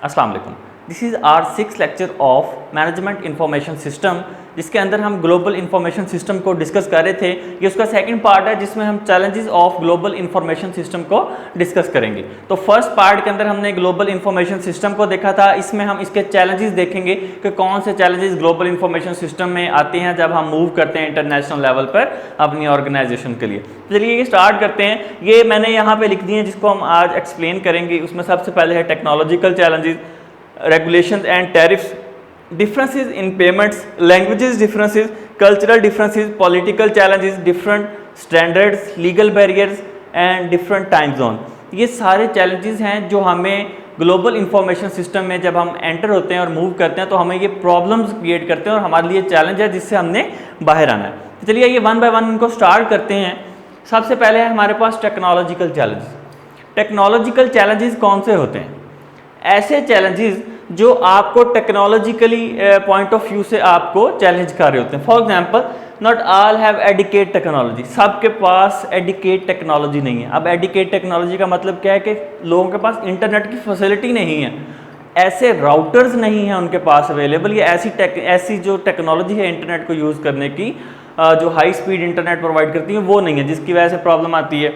अस्सलाम वालेकुम। This is our 6th lecture of management information system, जिसके अंदर हम ग्लोबल इंफॉर्मेशन सिस्टम को डिस्कस कर रहे थे। ये उसका सेकंड पार्ट है जिसमें हम challenges of global information system को डिस्कस करेंगे। तो फर्स्ट पार्ट के अंदर हमने ग्लोबल इंफॉर्मेशन सिस्टम को देखा था। इसमें हम इसके चैलेंजेस देखेंगे कि कौन से चैलेंजेस ग्लोबल इंफॉर्मेशन सिस्टम में आते हैं जब हम मूव करते हैं इंटरनेशनल लेवल पर अपनी ऑर्गेनाइजेशन के लिए। चलिए ये स्टार्ट करते हैं। ये मैंने यहाँ पे लिख दिए हैं जिसको हम आज एक्सप्लेन करेंगे। उसमें सबसे पहले है technological challenges, regulations and tariffs, differences in payments, languages differences, cultural differences, political challenges, different standards, legal barriers and different time zone। ये सारे challenges हैं जो हमें ग्लोबल इंफॉर्मेशन सिस्टम में जब हम एंटर होते हैं और मूव करते हैं तो हमें ये प्रॉब्लम्स क्रिएट करते हैं और हमारे लिए चैलेंज है जिससे हमने बाहर आना है। तो चलिए ये वन बाय वन इनको स्टार्ट करते हैं। सबसे पहले है हमारे पास टेक्नोलॉजिकल चैलेंजेस। टेक्नोलॉजिकल चैलेंजेस कौन से होते हैं? ऐसे चैलेंजेस जो आपको टेक्नोलॉजिकली पॉइंट ऑफ व्यू से आपको चैलेंज कर रहे होते हैं। For example, not all have adequate technology. सबके पास एडिकेट टेक्नोलॉजी नहीं है। अब एडिकेट टेक्नोलॉजी का मतलब क्या है कि लोगों के पास इंटरनेट की फैसिलिटी नहीं है, ऐसे राउटर्स नहीं है उनके पास अवेलेबल, या ऐसी जो टेक्नोलॉजी है इंटरनेट को यूज़ करने की जो हाई स्पीड इंटरनेट प्रोवाइड करती है वो नहीं है, जिसकी वजह से प्रॉब्लम आती है।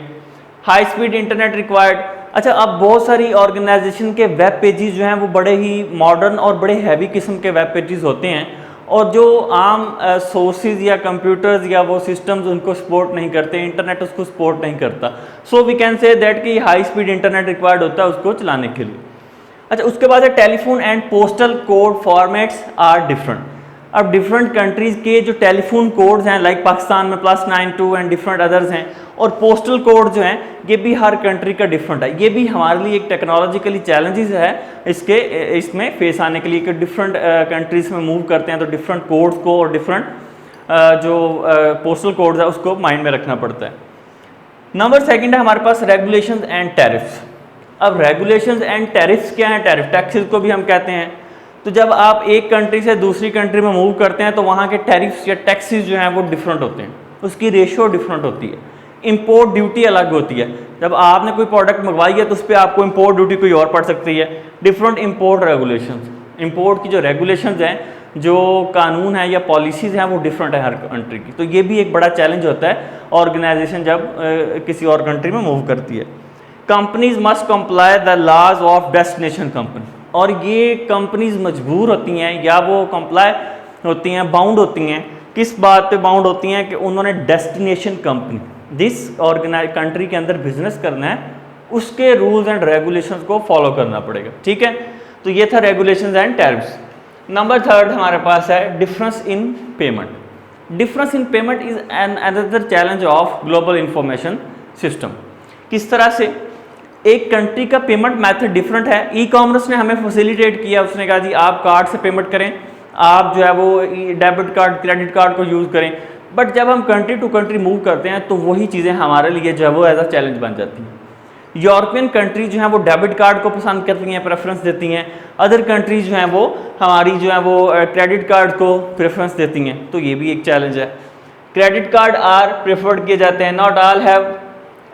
High speed internet required. अच्छा, अब बहुत सारी ऑर्गेनाइजेशन के वेब पेजेस जो हैं वो बड़े ही मॉडर्न और बड़े हैवी किस्म के वेब पेजेस होते हैं और जो आम सोर्सेज या कंप्यूटर्स या वो सिस्टम्स उनको सपोर्ट नहीं करते, इंटरनेट उसको सपोर्ट नहीं करता। So we can say that कि हाई स्पीड इंटरनेट रिक्वायर्ड होता है उसको चलाने के लिए। अच्छा, उसके बाद है telephone and postal code formats are different. अब डिफरेंट कंट्रीज़ के जो टेलीफोन कोड्स हैं, लाइक पाकिस्तान में +92 एंड डिफरेंट अदर्स हैं, और पोस्टल कोड जो हैं ये भी हर कंट्री का डिफरेंट है। ये भी हमारे लिए एक टेक्नोलॉजिकली चैलेंजेस है इसमें फेस आने के लिए कि डिफरेंट कंट्रीज़ में मूव करते हैं तो डिफरेंट कोड्स को और डिफरेंट जो पोस्टल कोड्स है उसको माइंड में रखना पड़ता है। नंबर सेकंड है हमारे पास रेगुलेशंस एंड टैरिफ्स। अब रेगुलेशंस एंड टैरिफ्स क्या हैं? टैरिफ टैक्सेस को भी हम कहते हैं। तो जब आप एक कंट्री से दूसरी कंट्री में मूव करते हैं तो वहाँ के टैरिफ्स या टैक्सेस जो हैं वो डिफरेंट होते हैं, उसकी रेशियो डिफरेंट होती है। इंपोर्ट ड्यूटी अलग होती है। जब आपने कोई प्रोडक्ट मंगवाई है तो उस पर आपको इंपोर्ट ड्यूटी कोई और पड़ सकती है। डिफरेंट इंपोर्ट रेगुलेशंस, इंपोर्ट की जो रेगुलेशंस हैं, जो कानून है या पॉलिसीज़ हैं वो डिफरेंट है हर कंट्री की। तो ये भी एक बड़ा चैलेंज होता है ऑर्गेनाइजेशन जब किसी और कंट्री में मूव करती है। Companies must comply the laws of destination company, और ये कंपनीज मजबूर होती हैं या वो कंप्लाई होती हैं, बाउंड होती हैं। किस बात पे बाउंड होती हैं? कि उन्होंने डेस्टिनेशन कंपनी जिस कंट्री के अंदर बिजनेस करना है उसके रूल्स एंड रेगुलेशंस को फॉलो करना पड़ेगा। ठीक है, तो ये था regulations and tariffs. Number third हमारे पास है difference in payment. Difference in payment is an another challenge of global information system. किस तरह से? एक कंट्री का पेमेंट मेथड डिफरेंट है। ई कॉमर्स ने हमें फैसिलिटेट किया, उसने कहा जी आप कार्ड से पेमेंट करें, आप जो है वो डेबिट कार्ड क्रेडिट कार्ड को यूज़ करें। बट जब हम कंट्री टू कंट्री मूव करते हैं तो वही चीज़ें हमारे लिए जो है वो एज अ चैलेंज बन जाती हैं। यूरोपियन कंट्री जो है वो डेबिट कार्ड को पसंद करती हैं, प्रेफरेंस देती हैं। अदर कंट्रीज जो हैं वो हमारी जो है वो क्रेडिट कार्ड को प्रेफरेंस देती हैं। तो ये भी एक चैलेंज है। क्रेडिट कार्ड आर प्रेफर्ड किए जाते हैं, not all have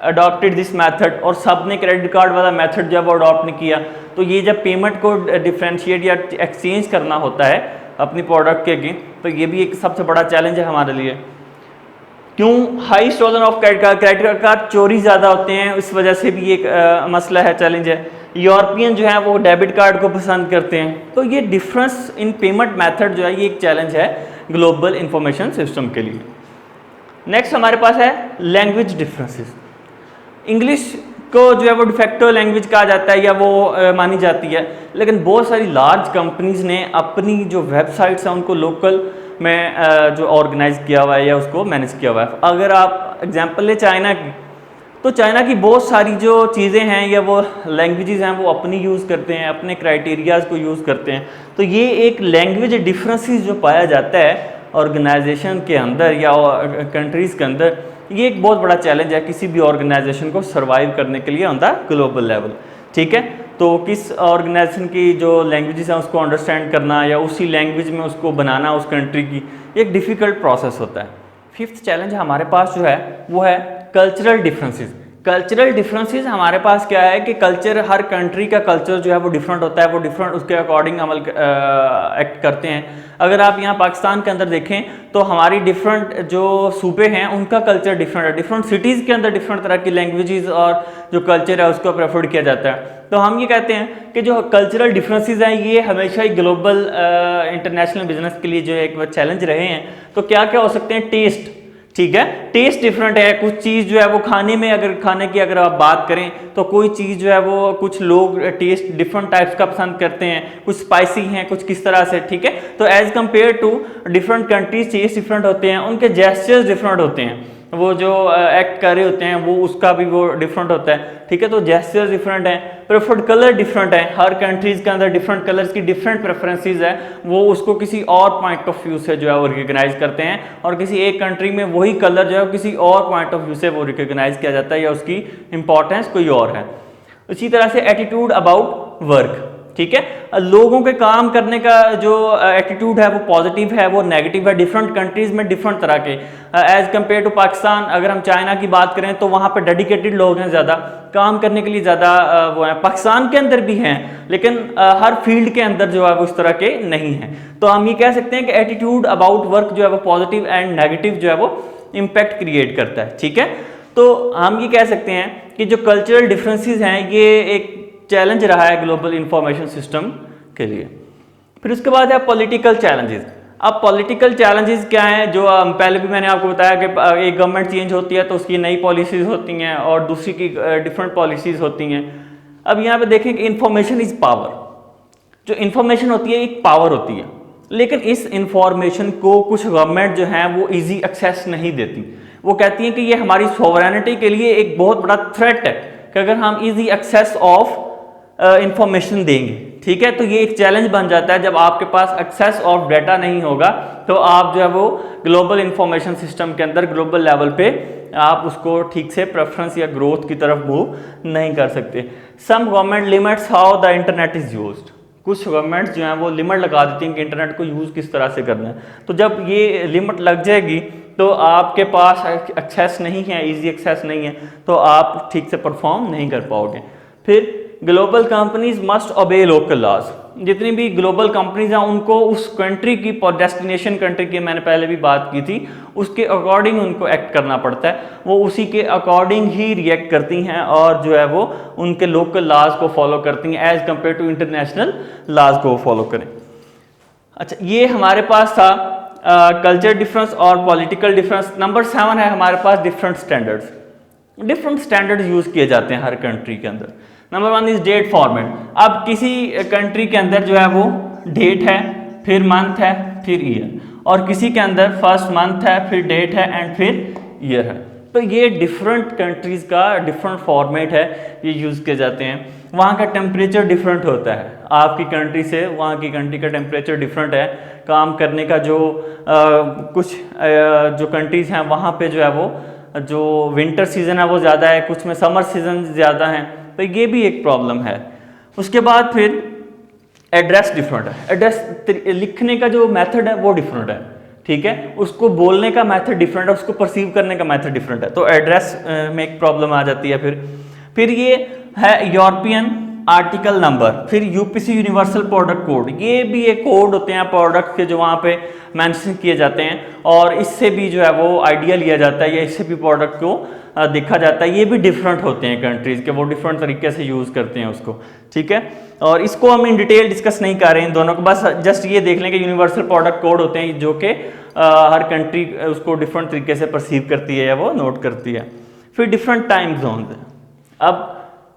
adopted this method, और सब ने क्रेडिट कार्ड वाला मेथड जब अडॉप्ट नहीं किया तो ये जब पेमेंट को डिफ्रेंशिएट या एक्सचेंज करना होता है अपनी प्रोडक्ट के तो ये भी एक सबसे बड़ा चैलेंज है हमारे लिए। क्यों? High stolen of credit card चोरी ज़्यादा होते हैं, इस वजह से भी एक मसला है, चैलेंज है। यूरोपियन जो है वो डेबिट कार्ड को पसंद करते हैं। तो ये डिफरेंस इन पेमेंट मेथड जो है ये एक चैलेंज है ग्लोबल इंफॉर्मेशन सिस्टम के लिए। नेक्स्ट हमारे पास है लैंग्वेज डिफरेंसेस। इंग्लिश को जो है वो डिफेक्टो लैंग्वेज कहा जाता है या वो मानी जाती है, लेकिन बहुत सारी लार्ज कंपनीज ने अपनी जो वेबसाइट्स हैं उनको लोकल में जो ऑर्गेनाइज किया हुआ है या उसको मैनेज किया हुआ है। अगर आप एग्जांपल ले चाइना की, तो चाइना की बहुत सारी जो चीज़ें हैं या वो लैंग्वेजेस हैं वो अपनी यूज़ करते हैं, अपने क्राइटेरियाज़ को यूज़ करते हैं। तो ये एक लैंग्वेज डिफरेंसेस जो पाया जाता है ऑर्गेनाइजेशन के अंदर या कंट्रीज़ के अंदर, ये एक बहुत बड़ा चैलेंज है किसी भी ऑर्गेनाइजेशन को सर्वाइव करने के लिए ऑन द ग्लोबल लेवल। ठीक है, तो किस ऑर्गेनाइजेशन की जो लैंग्वेजेस हैं उसको अंडरस्टैंड करना या उसी लैंग्वेज में उसको बनाना उस कंट्री की, एक डिफ़िकल्ट प्रोसेस होता है। फिफ्थ चैलेंज हमारे पास जो है वो है कल्चरल डिफरेंसेस। कल्चरल डिफरेंसेस हमारे पास क्या है कि कल्चर, हर कंट्री का कल्चर जो है वो डिफरेंट होता है, वो डिफरेंट उसके अकॉर्डिंग अमल एक्ट करते हैं। अगर आप यहाँ पाकिस्तान के अंदर देखें तो हमारी डिफरेंट जो सूबे हैं उनका कल्चर डिफरेंट है, डिफरेंट सिटीज़ के अंदर डिफरेंट तरह की लैंग्वेजेस और जो कल्चर है उसको प्रेफर्ड किया जाता है। तो हम ये कहते हैं कि जो कल्चरल डिफरेंसेस हैं ये हमेशा ही ग्लोबल इंटरनेशनल बिजनेस के लिए जो है एक चैलेंज रहे हैं। तो क्या क्या हो सकते हैं? टेस्ट, ठीक है, टेस्ट डिफरेंट है। कुछ चीज़ जो है वो खाने में, अगर खाने की अगर आप बात करें तो कोई चीज़ जो है वो कुछ लोग टेस्ट डिफरेंट टाइप्स का पसंद करते हैं, कुछ स्पाइसी हैं, कुछ किस तरह से, ठीक है। तो as compare to different countries taste different होते हैं, उनके जेस्चर्स डिफरेंट होते हैं, वो जो एक्ट कर रहे होते हैं वो उसका भी वो डिफरेंट होता है, ठीक है। तो जेस्चर्स डिफरेंट हैं, प्रेफर्ड कलर डिफरेंट है, हर कंट्रीज के अंदर डिफरेंट कलर्स की डिफरेंट प्रेफरेंसेस है, वो उसको किसी और पॉइंट ऑफ व्यू से जो है वो रिकॉग्नाइज करते हैं, और किसी एक कंट्री में वही कलर जो है किसी और पॉइंट ऑफ व्यू से वो रिकॉग्नाइज किया जाता है या उसकी इंपॉर्टेंस कोई और है। इसी तरह से एटीट्यूड अबाउट वर्क, ठीक है, लोगों के काम करने का जो एटीट्यूड है वो पॉजिटिव है, वो नेगेटिव है। डिफरेंट कंट्रीज में डिफरेंट तरह के, एज कम्पेयर टू पाकिस्तान, अगर हम चाइना की बात करें तो वहाँ पे डेडिकेटेड लोग हैं, ज़्यादा काम करने के लिए ज़्यादा वो हैं। पाकिस्तान के अंदर भी हैं लेकिन हर फील्ड के अंदर जो है वो इस तरह के नहीं हैं। तो हम ये कह सकते हैं कि एटीट्यूड अबाउट वर्क जो है वो पॉजिटिव एंड नेगेटिव जो है वो इम्पैक्ट क्रिएट करता है, ठीक है। तो हम ये कह सकते हैं कि जो कल्चरल डिफरेंसेस हैं ये एक चैलेंज रहा है ग्लोबल इंफॉर्मेशन सिस्टम के लिए। फिर उसके बाद है पॉलिटिकल चैलेंजेस। अब पॉलिटिकल चैलेंजेस क्या हैं? जो पहले भी मैंने आपको बताया कि एक गवर्नमेंट चेंज होती है तो उसकी नई पॉलिसीज़ होती हैं और दूसरी की डिफरेंट पॉलिसीज़ होती हैं। अब यहाँ पे देखें कि इंफॉर्मेशन इज़ पावर। जो इंफॉर्मेशन होती है एक पावर होती है, लेकिन इस इंफॉर्मेशन को कुछ गवर्नमेंट जो है वो ईजी एक्सेस नहीं देती। वो कहती हैं कि ये हमारी सॉवरेनिटी के लिए एक बहुत बड़ा थ्रेट है कि अगर हम ईजी एक्सेस ऑफ इंफॉर्मेशन देंगे, ठीक है। तो ये एक चैलेंज बन जाता है, जब आपके पास एक्सेस ऑफ डाटा नहीं होगा तो आप जो है वो ग्लोबल इंफॉर्मेशन सिस्टम के अंदर ग्लोबल लेवल पे आप उसको ठीक से प्रेफरेंस या ग्रोथ की तरफ मूव नहीं कर सकते। Some government limits how the internet is used. कुछ गवर्नमेंट्स जो हैं वो लिमिट लगा देती हैं कि इंटरनेट को यूज़ किस तरह से करना है। तो जब ये लिमिट लग जाएगी तो आपके पास एक्सेस नहीं है, इजी एक्सेस नहीं है, तो आप ठीक से परफॉर्म नहीं कर पाओगे। फिर global companies must obey local laws. जितनी भी ग्लोबल कंपनीज हैं उनको उस कंट्री की, डेस्टिनेशन कंट्री की मैंने पहले भी बात की थी, उसके अकॉर्डिंग उनको एक्ट करना पड़ता है। वो उसी के अकॉर्डिंग ही रिएक्ट करती हैं और जो है वो उनके लोकल लॉज को फॉलो करती हैं as compare to international laws को फॉलो करें। अच्छा, ये हमारे पास था कल्चर डिफरेंस और पॉलिटिकल डिफरेंस। नंबर 7 है हमारे पास different standards. Different standards use किए जाते हैं हर कंट्री के अंदर। Number 1 is date format. अब किसी कंट्री के अंदर जो है वो डेट है, फिर मंथ है, फिर ईयर, और किसी के अंदर फर्स्ट मंथ है, फिर डेट है एंड फिर ईयर है। तो ये डिफरेंट कंट्रीज़ का डिफरेंट फॉर्मेट है, ये यूज़ किए जाते हैं। वहाँ का टेम्परेचर डिफरेंट होता है, आपकी कंट्री से वहाँ की कंट्री का टेम्परेचर डिफरेंट है। काम करने का जो कुछ जो कंट्रीज़ हैं वहाँ पे जो है वो जो विंटर सीज़न है वो ज़्यादा है, कुछ में समर सीज़न ज़्यादा है, तो ये भी एक प्रॉब्लम है। उसके बाद फिर एड्रेस डिफरेंट है। एड्रेस लिखने का जो मेथड है वो डिफरेंट है, ठीक है, उसको बोलने का मेथड डिफरेंट है, उसको परसीव करने का मेथड डिफरेंट है, तो एड्रेस में एक प्रॉब्लम आ जाती है। फिर ये है यूरोपियन आर्टिकल नंबर, फिर यूपीसी यूनिवर्सल प्रोडक्ट कोड। ये भी एक कोड होते हैं प्रोडक्ट के जो वहाँ पे मेंशन किए जाते हैं, और इससे भी जो है वो आइडिया लिया जाता है या इससे भी प्रोडक्ट को देखा जाता है। ये भी डिफरेंट होते हैं कंट्रीज़ के, वो डिफरेंट तरीके से यूज़ करते हैं उसको, ठीक है। और इसको हम इन डिटेल डिस्कस नहीं कर रहे हैं इन दोनों को, बस जस्ट ये देख लें कि यूनिवर्सल प्रोडक्ट कोड होते हैं जो कि हर कंट्री उसको डिफरेंट तरीके से परसीव करती है या वो नोट करती है। फिर डिफरेंट टाइम जोन है। अब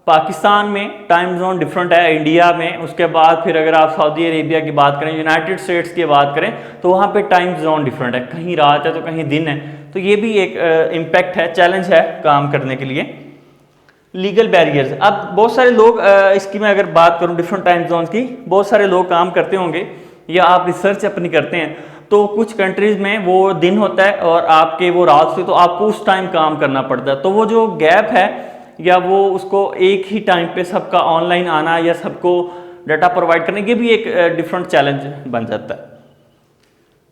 पाकिस्तान में टाइम जोन डिफरेंट है, इंडिया में, उसके बाद फिर अगर आप सऊदी अरेबिया की बात करें, यूनाइटेड स्टेट्स की बात करें, तो वहाँ पे टाइम जोन डिफरेंट है, कहीं रात है तो कहीं दिन है। तो ये भी एक इम्पैक्ट है, चैलेंज है काम करने के लिए। Legal barriers. अब बहुत सारे लोग इसकी मैं अगर बात करूँ डिफरेंट टाइम जोन्स की, बहुत सारे लोग काम करते होंगे या आप रिसर्च अपनी करते हैं, तो कुछ कंट्रीज़ में वो दिन होता है और आपके वो रात से, तो आपको उस टाइम काम करना पड़ता है। तो वो जो गैप है या वो उसको एक ही टाइम पे सबका ऑनलाइन आना या सबको डाटा प्रोवाइड करने, ये भी एक डिफरेंट चैलेंज बन जाता है।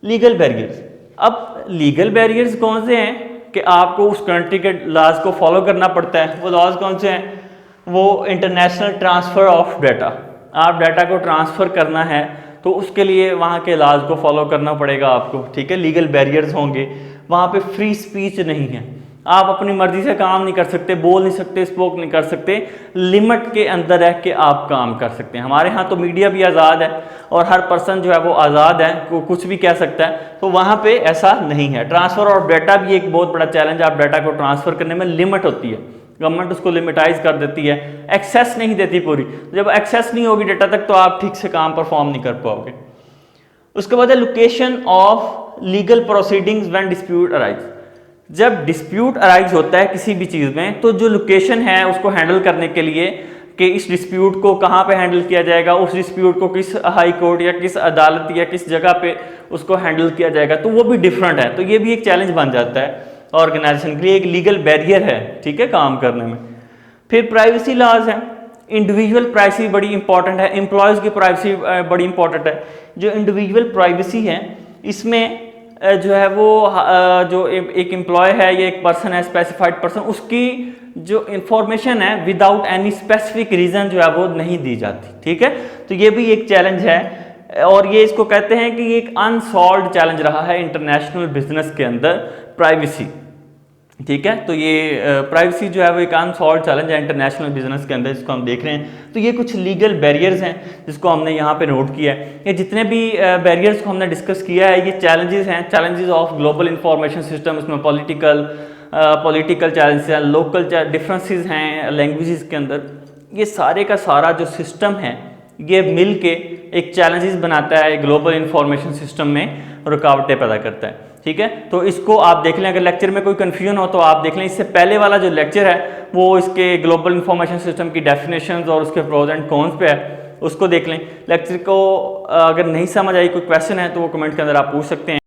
Legal barriers. अब लीगल बैरियर्स कौन से हैं कि आपको उस कंट्री के लॉज को फॉलो करना पड़ता है। वो लॉज कौन से हैं? वो इंटरनेशनल ट्रांसफ़र ऑफ डाटा, आप डाटा को ट्रांसफ़र करना है तो उसके लिए वहाँ के लॉज को फॉलो करना पड़ेगा आपको, ठीक है। लीगल बैरियर्स होंगे, वहाँ पे फ्री स्पीच नहीं है, आप अपनी मर्जी से काम नहीं कर सकते, बोल नहीं सकते, स्पोक नहीं कर सकते, लिमिट के अंदर रह के आप काम कर सकते हैं। हमारे यहाँ तो मीडिया भी आज़ाद है और हर पर्सन जो है वो आज़ाद है, वो कुछ भी कह सकता है, तो वहाँ पे ऐसा नहीं है। ट्रांसफ़र ऑफ डाटा भी एक बहुत बड़ा चैलेंज है, आप डाटा को ट्रांसफ़र करने में लिमिट होती है, गवर्नमेंट उसको लिमिटाइज कर देती है, एक्सेस नहीं देती पूरी। जब एक्सेस नहीं होगी डाटा तक तो आप ठीक से काम परफॉर्म नहीं कर पाओगे। उसके बाद है location of legal proceedings when dispute arise. जब डिस्प्यूट अराइज होता है किसी भी चीज़ में तो जो लोकेशन है उसको हैंडल करने के लिए कि इस डिस्प्यूट को कहाँ पे हैंडल किया जाएगा, उस डिस्प्यूट को किस हाई कोर्ट या किस अदालत या किस जगह पे उसको हैंडल किया जाएगा, तो वो भी डिफरेंट है। तो ये भी एक चैलेंज बन जाता है ऑर्गेनाइजेशन के लिए, एक लीगल बैरियर है, ठीक है, काम करने में। फिर प्राइवेसी लॉज है, इंडिविजुअल प्राइवेसी बड़ी इंपॉर्टेंट है, एम्प्लॉयज़ की प्राइवेसी बड़ी इंपॉर्टेंट है। जो इंडिविजुअल प्राइवेसी है इसमें जो है वो जो एक एम्प्लॉय है या एक पर्सन है, स्पेसिफाइड पर्सन, उसकी जो इंफॉर्मेशन है विदाउट एनी स्पेसिफिक रीज़न जो है वो नहीं दी जाती, ठीक है। तो ये भी एक चैलेंज है और ये इसको कहते हैं कि एक अनसॉल्व्ड चैलेंज रहा है इंटरनेशनल बिजनेस के अंदर, प्राइवेसी, ठीक है। तो ये प्राइवेसी जो है वो एक अनसॉल्व्ड चैलेंज है इंटरनेशनल बिजनेस के अंदर, जिसको हम देख रहे हैं। तो ये कुछ लीगल बैरियर्स हैं जिसको हमने यहाँ पे नोट किया है। ये जितने भी बैरियर्स को हमने डिस्कस किया है ये चैलेंजेस हैं, challenges of global information system. इसमें पॉलिटिकल चैलेंजेस हैं, लोकल डिफरेंसेस हैं लैंग्वेजेस के अंदर। ये सारे का सारा जो सिस्टम है ये मिल के एक चैलेंजेस बनाता है, ग्लोबल इंफॉर्मेशन सिस्टम में रुकावटें पैदा करता है, ठीक है। तो इसको आप देख लें, अगर लेक्चर में कोई कन्फ्यूजन हो तो आप देख लें। इससे पहले वाला जो लेक्चर है वो इसके ग्लोबल इंफॉर्मेशन सिस्टम की डेफिनेशंस और उसके प्रोज एंड कॉन्स पे है, उसको देख लें। लेक्चर को अगर नहीं समझ आई, कोई क्वेश्चन है तो वो कमेंट के अंदर आप पूछ सकते हैं।